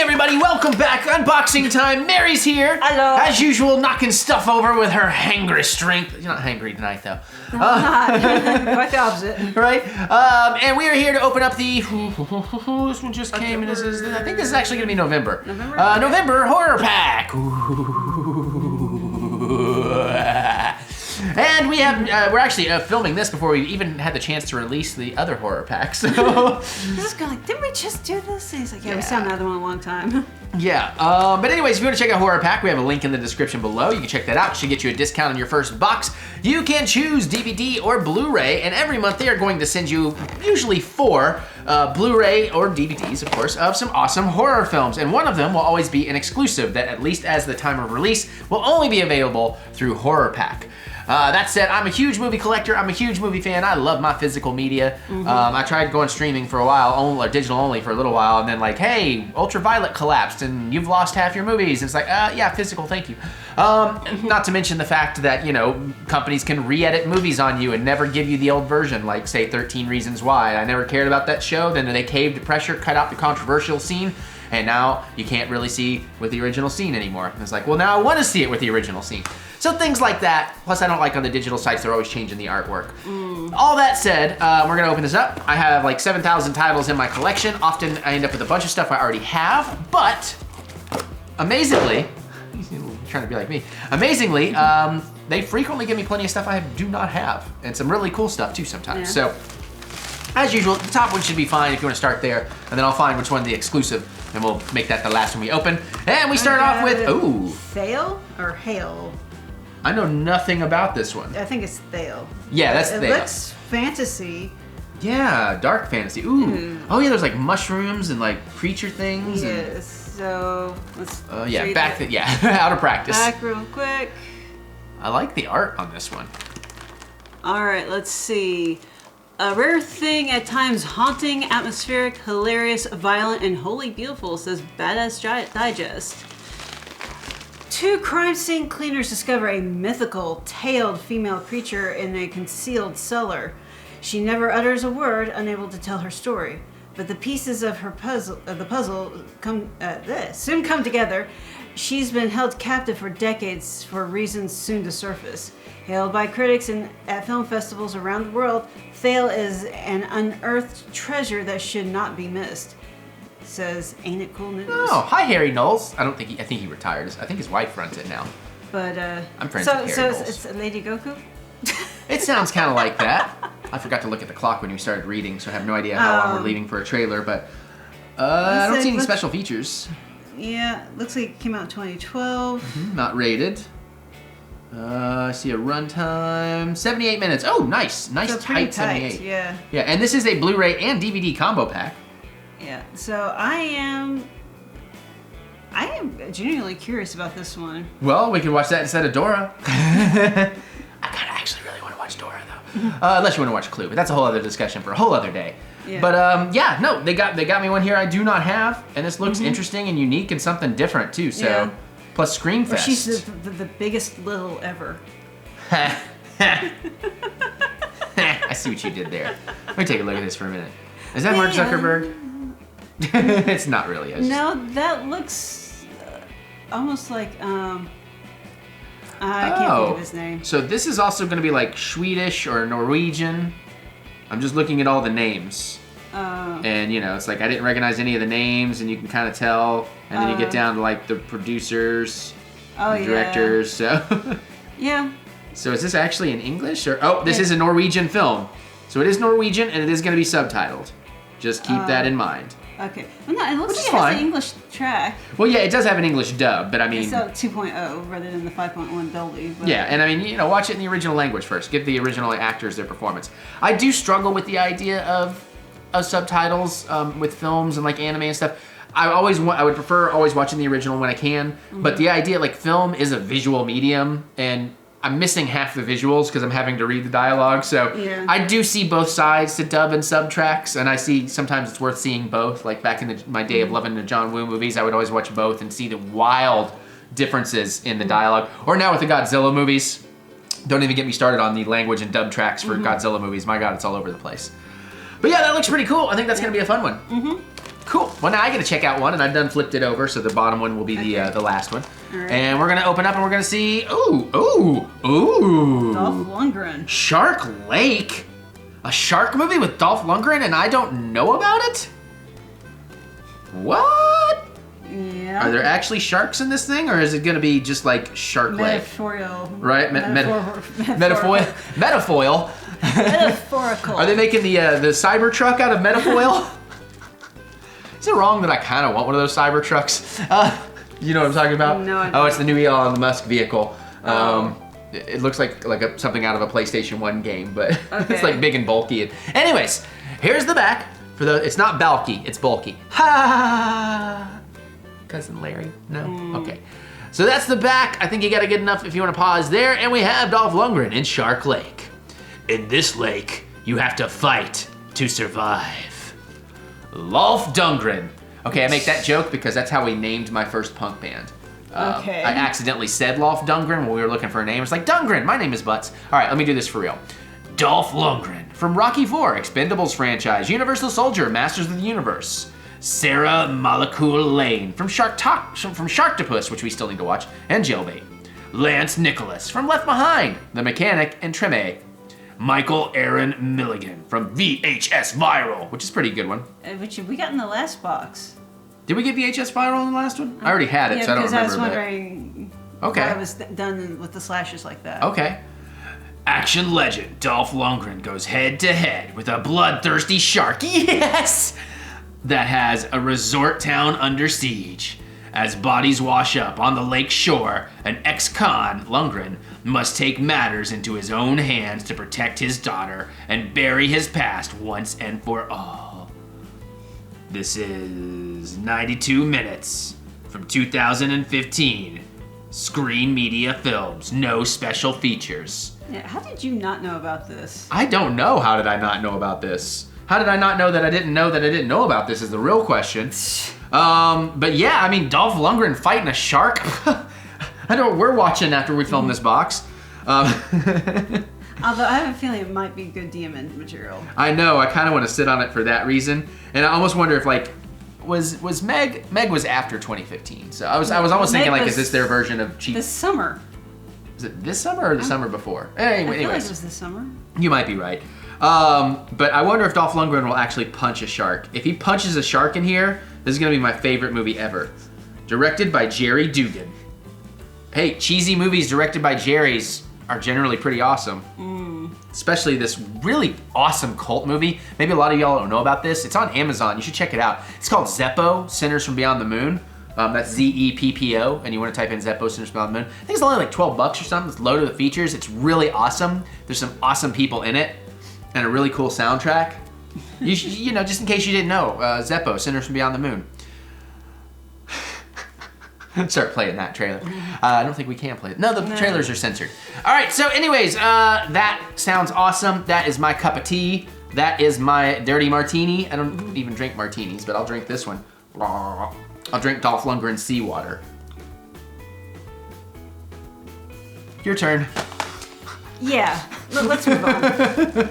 everybody, welcome back. Unboxing time. Mary's here. Hello. As usual, knocking stuff over with her hangry strength. You're not hangry tonight, though. I'm not. Quite the opposite. Right? And we are here to open up the... This one just came, and I think this is actually going to be November. November Horror Pack. And we have, we're actually filming this before we even had the chance to release the other horror pack, so... This guy like, didn't we just do this? And he's like, yeah, we saw another one a long time. Yeah, but anyways, if you want to check out Horror Pack, we have a link in the description below. You can check that out. It should get you a discount on your first box. You can choose DVD or Blu Ray, and every month they are going to send you usually 4 Blu Ray or DVDs, of course, of some awesome horror films. And one of them will always be an exclusive that, at least as the time of release, will only be available through Horror Pack. That said, I'm a huge movie collector. I'm a huge movie fan. I love my physical media. I tried going streaming for a while, or digital only for a little while, and then like, hey, Ultraviolet collapsed and you've lost half your movies. And it's like, yeah, physical, thank you. Not to mention the fact that, you know, companies can re-edit movies on you and never give you the old version, like say 13 Reasons Why. I never cared about that show. Then they caved to pressure, cut out the controversial scene, and now you can't really see with the original scene anymore. And it's like, well, now I want to see it with the original scene. So things like that. Plus, I don't like on the digital sites, they're always changing the artwork. All that said, we're gonna open this up. I have like 7,000 titles in my collection. Often I end up with a bunch of stuff I already have, but amazingly, trying to be like me, amazingly, they frequently give me plenty of stuff I do not have, and some really cool stuff too sometimes. So, as usual, the top one should be fine if you want to start there, and then I'll find which one's the exclusive, and we'll make that the last one we open. And we start off with, ooh. Thale or Hale? I know nothing about this one. I think it's Thale. Yeah, that's Thale. It looks fantasy. Yeah, dark fantasy. Ooh. Oh yeah, there's like mushrooms and like creature things. Yeah, so let's yeah, back to, out of practice. Back real quick. I like the art on this one. All right, let's see. A rare thing, at times haunting, atmospheric, hilarious, violent, and wholly beautiful, says Badass Digest. 2 crime scene cleaners discover a mythical, tailed female creature in a concealed cellar. She never utters a word, unable to tell her story. But the pieces of the puzzle soon come together. She's been held captive for decades for reasons soon to surface. Hailed by critics at film festivals around the world, Thale is an unearthed treasure that should not be missed. Says, ain't it cool news? Oh, hi Harry Knowles. I think he retired. I think his wife runs it now. But I'm friends with Harry Knowles. So it's Lady Goku? It sounds kind of like that. I forgot to look at the clock when you started reading, so I have no idea how long we're leaving for a trailer, but I don't see any special features. Yeah, looks like it came out in 2012. Not rated. I see a runtime, 78 minutes. Oh, nice. So tight 78. Yeah. Yeah, and this is a Blu Ray and DVD combo pack. Yeah, so I am genuinely curious about this one. Well, we can watch that instead of Dora. I kind of actually really want to watch Dora though. Unless you want to watch Clue, but that's a whole other discussion for a whole other day. Yeah. But yeah, no, they got me one here I do not have, and this looks interesting and unique and something different too. So, plus Screamfest. She's the biggest little ever. I see what you did there. Let me take a look at this for a minute. Is that Mark Zuckerberg? It's not really. No, that looks almost like I can't think of his name. So this is also going to be like Swedish or Norwegian. I'm just looking at all the names. And you know, it's like I didn't recognize any of the names, and you can kind of tell. And then you get down to like the producers, the directors. So yeah. So is this actually in English or this is a Norwegian film? So it is Norwegian and it is going to be subtitled. Just keep that in mind. Okay. Well, no, it looks like it has an English track. Well, yeah, it does have an English dub, but I mean... It's 2.0 rather than the 5.1 Dolby. But... Yeah, and I mean, you know, watch it in the original language first. Give the original actors their performance. I do struggle with the idea of subtitles with films and like anime and stuff. I would prefer always watching the original when I can, but the idea, like, film is a visual medium, and I'm missing half the visuals because I'm having to read the dialogue, so I do see both sides to dub and sub tracks, and I see sometimes it's worth seeing both. Like back in my day of loving the John Woo movies, I would always watch both and see the wild differences in the dialogue. Or now with the Godzilla movies, don't even get me started on the language and dub tracks for Godzilla movies. My God, it's all over the place. But yeah, that looks pretty cool. I think that's going to be a fun one. Cool. Well, now I get to check out one, and I've done flipped it over, so the bottom one will be the last one. All right. And we're gonna open up, and we're gonna see. Ooh. Dolph Lundgren. Shark Lake. A shark movie with Dolph Lundgren, and I don't know about it. What? Yeah. Are there actually sharks in this thing, or is it gonna be just like Shark Lake? Metaphorical. Right. Metaphorical. Metafoil. Are they making the Cybertruck out of metafoil? Is it wrong that I kind of want one of those Cybertrucks? You know what I'm talking about? No, I don't. Oh, it's the new Elon Musk vehicle. It looks like something out of a PlayStation 1 game, but it's like big and bulky. Anyways, here's the back. It's not bulky, it's bulky. Ha! Cousin Larry? No? Okay. So that's the back. I think you gotta get enough if you wanna pause there. And we have Dolph Lundgren in Shark Lake. In this lake, you have to fight to survive. Dolph Lundgren. Okay, I make that joke because that's how we named my first punk band. Okay. I accidentally said Dolph Lundgren when we were looking for a name. It's like, Lundgren, my name is Butts. All right, let me do this for real. Dolph Lundgren from Rocky IV, Expendables franchise, Universal Soldier, Masters of the Universe. Sarah Molecule Lane from Sharktopus, which we still need to watch, and Jailbait. Lance Nicholas from Left Behind, The Mechanic, and Treme. Michael Aaron Milligan from VHS Viral, which is a pretty good one. Which we got in the last box. Did we get VHS Viral in the last one? I already had it, so I don't remember. Yeah, because I was wondering why it was done with the slashes like that. Okay. Action legend Dolph Lundgren goes head to head with a bloodthirsty shark, yes! That has a resort town under siege. As bodies wash up on the lake shore, an ex-con, Lundgren, must take matters into his own hands to protect his daughter and bury his past once and for all. This is 92 minutes from 2015. Screen Media Films, no special features. Yeah, how did you not know about this? I don't know. How did I not know about this? How did I not know that I didn't know that I didn't know about this is the real question. But yeah, I mean, Dolph Lundgren fighting a shark. I know what we're watching after we film this box. Although I have a feeling it might be good DMN material. I know. I kind of want to sit on it for that reason, and I almost wonder if was Meg was after 2015. So I was almost thinking like, is this their version of cheap? This summer. Is it this summer or the summer before? Anyways, I feel like it was this summer. You might be right. But I wonder if Dolph Lundgren will actually punch a shark. If he punches a shark in here, this is gonna be my favorite movie ever. Directed by Jerry Dugan. Hey, cheesy movies directed by Jerry's are generally pretty awesome. Especially this really awesome cult movie. Maybe a lot of y'all don't know about this. It's on Amazon, you should check it out. It's called Zeppo, Sinners from Beyond the Moon. That's Zeppo, and you want to type in Zeppo, Sinners from Beyond the Moon. I think it's only like 12 bucks or something. It's loaded with features. It's really awesome. There's some awesome people in it, and a really cool soundtrack. You know, just in case you didn't know, Zeppo, Sinners from Beyond the Moon. Start playing that trailer. I don't think we can play it. No, the trailers are censored. All right, so anyways, that sounds awesome. That is my cup of tea. That is my dirty martini. I don't even drink martinis, but I'll drink this one. I'll drink Dolph Lundgren's seawater. Your turn. Yeah, let's move on.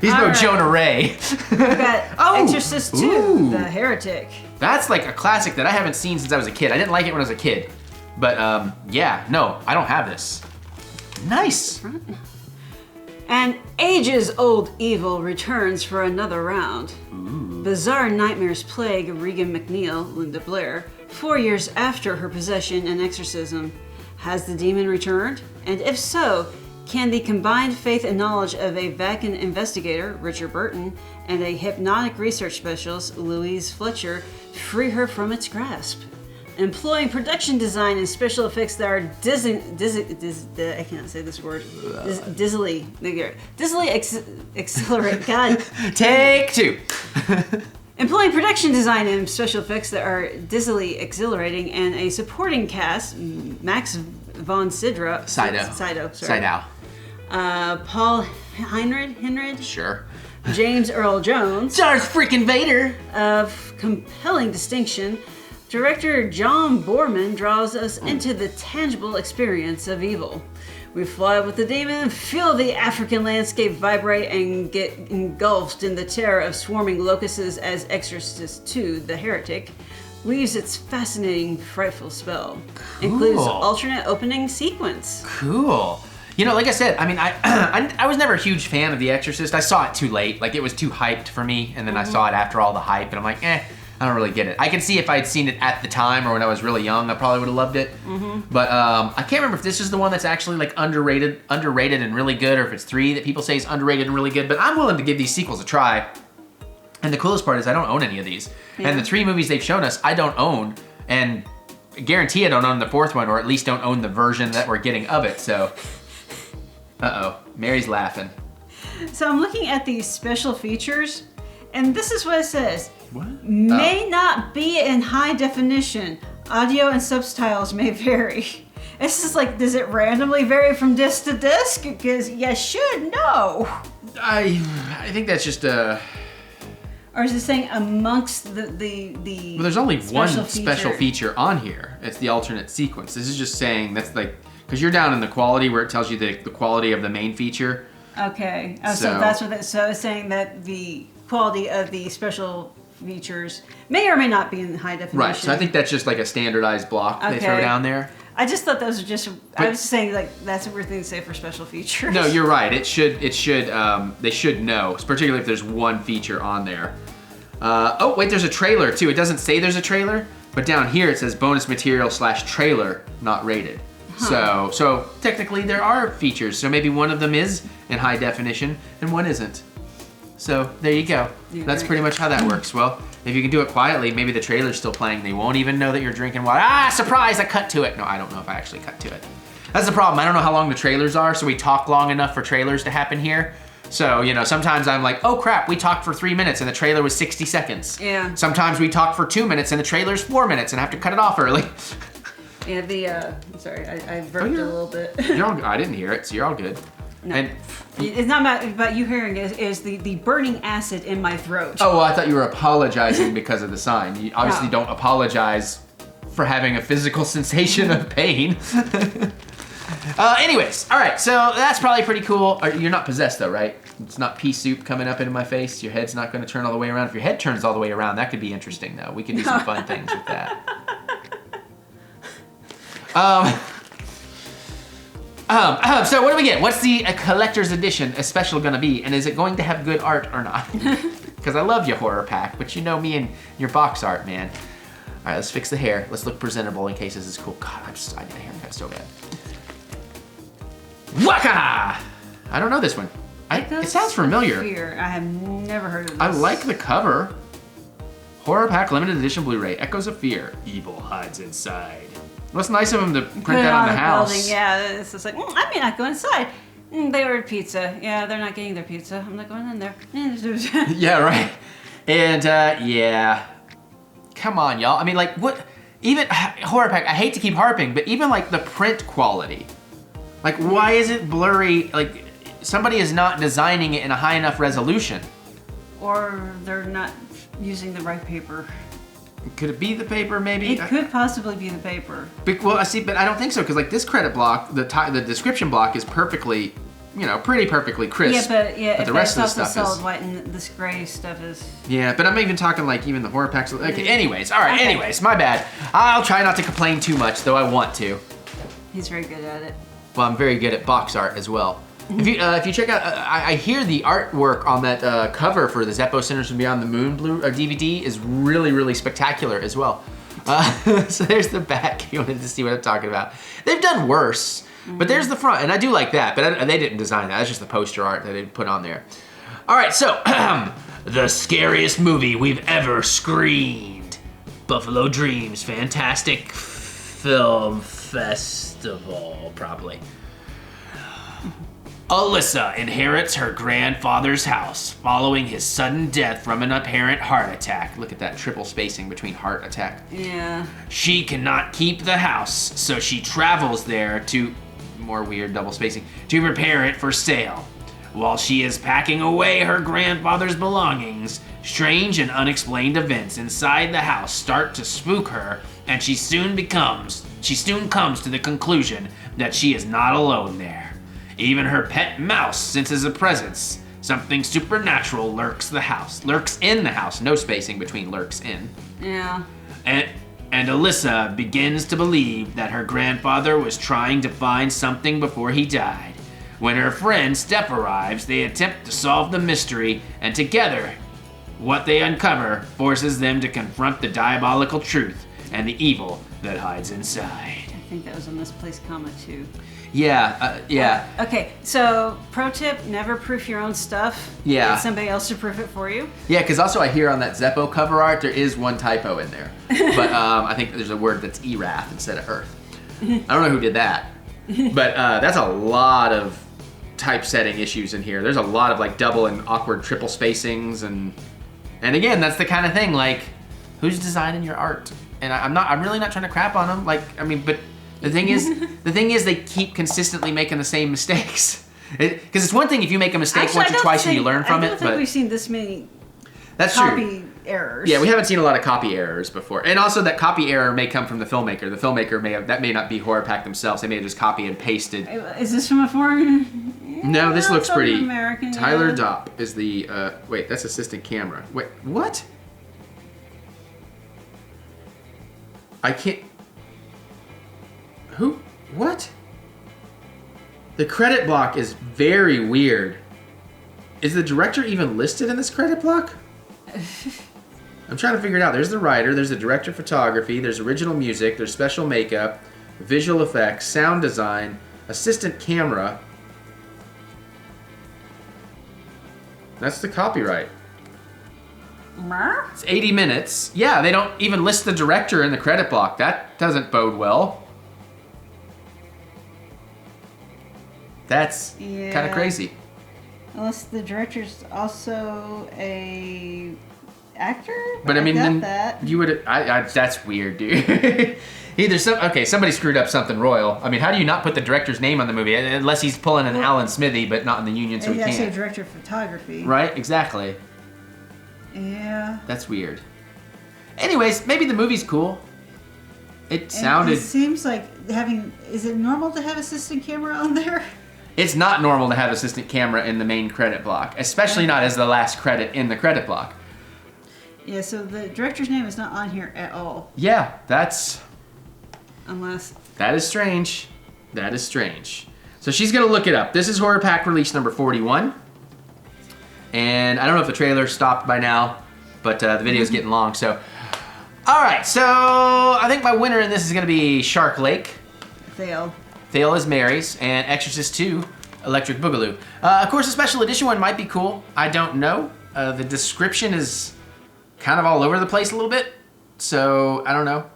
He's no Jonah Ray. We got Exorcist 2, The Heretic. That's like a classic that I haven't seen since I was a kid. I didn't like it when I was a kid. But yeah, no, I don't have this. Nice. And ages-old evil returns for another round. Bizarre nightmares plague Regan McNeil, Linda Blair, 4 years after her possession and exorcism. Has the demon returned? And if so, can the combined faith and knowledge of a Vatican investigator, Richard Burton, and a hypnotic research specialist, Louise Fletcher, free her from its grasp? Employing production design and special effects that are I can't say this word. Dizzily accelerate. God. Take two. Employing production design and special effects that are dizzily exhilarating, and a supporting cast: Max von Sydow, Paul Heinrich, sure, James Earl Jones, Darth freaking Vader. Of compelling distinction, director John Boorman draws us into the tangible experience of evil. We fly with the demon, feel the African landscape vibrate, and get engulfed in the terror of swarming locusts as Exorcist 2, the Heretic, weaves its fascinating, frightful spell. Cool. Includes alternate opening sequence. Cool. You know, like I said, I mean, I was never a huge fan of The Exorcist. I saw it too late. Like, it was too hyped for me, and then I saw it after all the hype, and I'm like, I don't really get it. I can see if I had seen it at the time or when I was really young, I probably would have loved it. But I can't remember if this is the one that's actually like underrated and really good, or if it's 3 that people say is underrated and really good. But I'm willing to give these sequels a try. And the coolest part is I don't own any of these. Yeah. And the 3 movies they've shown us, I don't own. And I guarantee I don't own the 4th one, or at least don't own the version that we're getting of it. So, Mary's laughing. So I'm looking at these special features, and this is what it says. What? May not be in high definition. Audio and subtitles may vary. It's just like, does it randomly vary from disc to disc? Because you should know. I think that's just a... Or is it saying amongst the Well, there's only one feature? special feature on here. It's the alternate sequence. This is just saying that's like, because you're down in the quality where it tells you the quality of the main feature. Okay. Oh, so that's what so it's saying that the quality of the special features may or may not be in high definition. Right, so I think that's just like a standardized block they throw down there. I just thought those were just, I was saying like, that's a weird thing to say for special features. No, you're right. They should know, particularly if there's one feature on there. Oh, wait, there's a trailer too. It doesn't say there's a trailer, but down here it says bonus material / trailer, not rated. Huh. So technically there are features. So maybe one of them is in high definition and one isn't. So there you go. That's pretty much how that works. Well, if you can do it quietly, maybe the trailer's still playing. They won't even know that you're drinking water. Ah, surprise, I cut to it. No, I don't know if I actually cut to it. That's the problem. I don't know how long the trailers are, so we talk long enough for trailers to happen here. So, you know, sometimes I'm like, oh crap, we talked for 3 minutes and the trailer was 60 seconds. Yeah. Sometimes we talk for 2 minutes and the trailer's 4 minutes and I have to cut it off early. Yeah, sorry, I burped a little bit. I didn't hear it, so you're all good. No. And it's not about you hearing it, is the burning acid in my throat. Oh, well, I thought you were apologizing because of the sign. You obviously don't apologize for having a physical sensation of pain. Anyways, all right, so that's probably pretty cool. You're not possessed though, right? It's not pea soup coming up into my face. Your head's not going to turn all the way around. If your head turns all the way around, that could be interesting though. We could do some fun things with that. So what do we get? What's the collector's edition special gonna be? And is it going to have good art or not? Because I love your horror pack, but you know me and your box art, man. All right, let's fix the hair. Let's look presentable in case this is cool. God, I need a haircut so bad. Waka! I don't know this one. It sounds familiar. Fear. I have never heard of this. I like the cover. Horror pack limited edition Blu-ray. Echoes of Fear. Evil hides inside. What's nice of them to print that on the house. Building. Yeah, it's just like, I may not go inside. They ordered pizza. Yeah, they're not getting their pizza. I'm not going in there. Yeah, right. And yeah, come on, y'all. I mean, like, what? Even horror pack. I hate to keep harping, but even like the print quality. Like, why is it blurry? Like, somebody is not designing it in a high enough resolution. Or they're not using the right paper. Could it be the paper, maybe? It could possibly be the paper. Well, I see, but I don't think so, because like this credit block, the description block is perfectly, pretty perfectly crisp. But the rest of the stuff solid white and this gray stuff is. Yeah, but I'm even talking like even the horror packs. Okay, anyways, all right, anyways, my bad. I'll try not to complain too much, though I want to. He's very good at it. Well, I'm very good at box art as well. If you check out, I hear the artwork on that cover for the Zeppo Sinners from Beyond the Moon DVD is really, really spectacular as well. So there's the back, if you wanted to see what I'm talking about. They've done worse, but there's the front, and I do like that, but they didn't design that. That's just the poster art that they put on there. All right, so, the scariest movie we've ever screened. Buffalo Dreams Fantastic Film Festival, probably. Alyssa inherits her grandfather's house following his sudden death from an apparent heart attack. Look at that triple spacing between heart attack. Yeah. She cannot keep the house, so she travels there to, more weird double spacing, to prepare it for sale. While she is packing away her grandfather's belongings, strange and unexplained events inside the house start to spook her, and she soon becomes she soon comes to the conclusion that she is not alone there. Even her pet mouse senses a presence. Something supernatural lurks in the house. No spacing between lurks in. Yeah. And Alyssa begins to believe that her grandfather was trying to find something before he died. When her friend Steph arrives, they attempt to solve the mystery, and together, what they uncover forces them to confront the diabolical truth and the evil that hides inside. I think that was a misplaced comma too. Yeah. Okay, so pro tip, never proof your own stuff. Yeah. Get somebody else to proof it for you. Yeah, because also I hear on that Zeppo cover art, there is one typo in there. But I think there's a word that's Erath instead of Earth. I don't know who did that. But that's a lot of typesetting issues in here. There's a lot of like double and awkward triple spacings. And again, that's the kind of thing, like, who's designing your art? And I'm really not trying to crap on them. Like, I mean, but the thing is they keep consistently making the same mistakes. Because it's one thing if you make a mistake once or twice and you learn from it. I don't think we've seen this many copy errors. Yeah, we haven't seen a lot of copy errors before. And also that copy error may come from the filmmaker. The filmmaker may not be Horror Pack themselves. They may have just copy and pasted. Is this from a foreign? No, this looks pretty American. Tyler Dopp is the wait, that's assistant camera. Wait, what? I can't. Who? What? The credit block is very weird. Is the director even listed in this credit block? I'm trying to figure it out. There's the writer, there's the director of photography, there's original music, there's special makeup, visual effects, sound design, assistant camera. That's the copyright. It's 80 minutes. Yeah, they don't even list the director in the credit block. That doesn't bode well. That's kind of crazy. Unless the director's also a actor. But I mean, then that. You would. That's weird, dude. Either somebody screwed up something royal. I mean, how do you not put the director's name on the movie unless he's pulling an Alan Smithy, but not in the union, so he can't. He's actually a director of photography. Right? Exactly. Yeah. That's weird. Anyways, maybe the movie's cool. It sounded. It seems like is it normal to have assistant camera on there? It's not normal to have assistant camera in the main credit block, especially not as the last credit in the credit block. Yeah, so the director's name is not on here at all. Yeah, that's. Unless. That is strange. That is strange. So she's gonna look it up. This is Horror Pack release number 41. And I don't know if the trailer stopped by now, but the video's getting long, so. All right, so I think my winner in this is gonna be Shark Lake. Thale. Thale is Mary's, and Exorcist 2, Electric Boogaloo. Of course, a special edition one might be cool. I don't know. The description is kind of all over the place a little bit, so I don't know.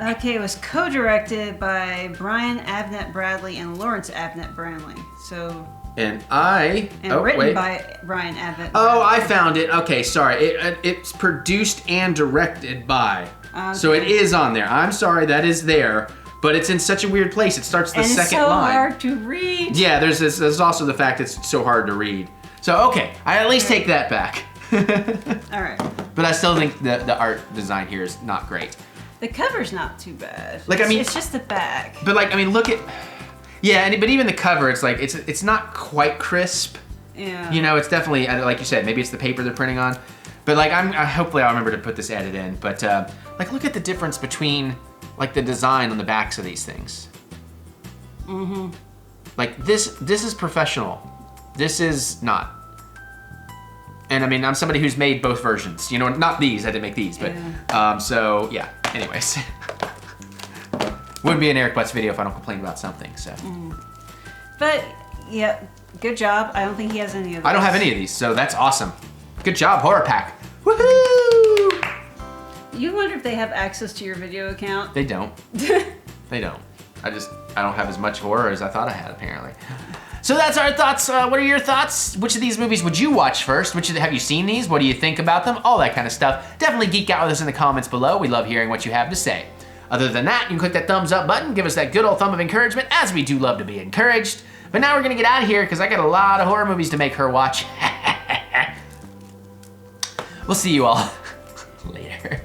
Okay, it was co-directed by Brian Abnett Bradley and Lawrence Abnett Bradley. So. And written by Brian Abnett. Oh, I found it. Okay, sorry. It's produced and directed by. Okay. So it is on there. I'm sorry, that is there. But it's in such a weird place. It starts the second line. It's so hard to read. Yeah, there's also the fact it's so hard to read. So, okay, I at least take that back. All right. But I still think the art design here is not great. The cover's not too bad. Like, I mean, it's just the back. But like, I mean, look at, yeah, but even the cover, it's like it's not quite crisp. Yeah. You know, it's definitely, like you said, maybe it's the paper they're printing on. But like, hopefully I'll remember to put this edit in. But like, look at the difference between like the design on the backs of these things. Mm-hmm. Like this is professional. This is not. And I mean, I'm somebody who's made both versions. You know, not these. I didn't make these, but so yeah. Anyways, wouldn't be an Eric Butts video if I don't complain about something. So. But yeah, good job. I don't think he has any of those. I don't have any of these, so that's awesome. Good job, Horror Pack. Woohoo! You wonder if they have access to your video account? They don't. They don't. I don't have as much horror as I thought I had, apparently. So that's our thoughts. What are your thoughts? Which of these movies would you watch first? Have you seen these? What do you think about them? All that kind of stuff. Definitely geek out with us in the comments below. We love hearing what you have to say. Other than that, you can click that thumbs up button, give us that good old thumb of encouragement, as we do love to be encouraged. But now we're gonna get out of here because I got a lot of horror movies to make her watch. We'll see you all later.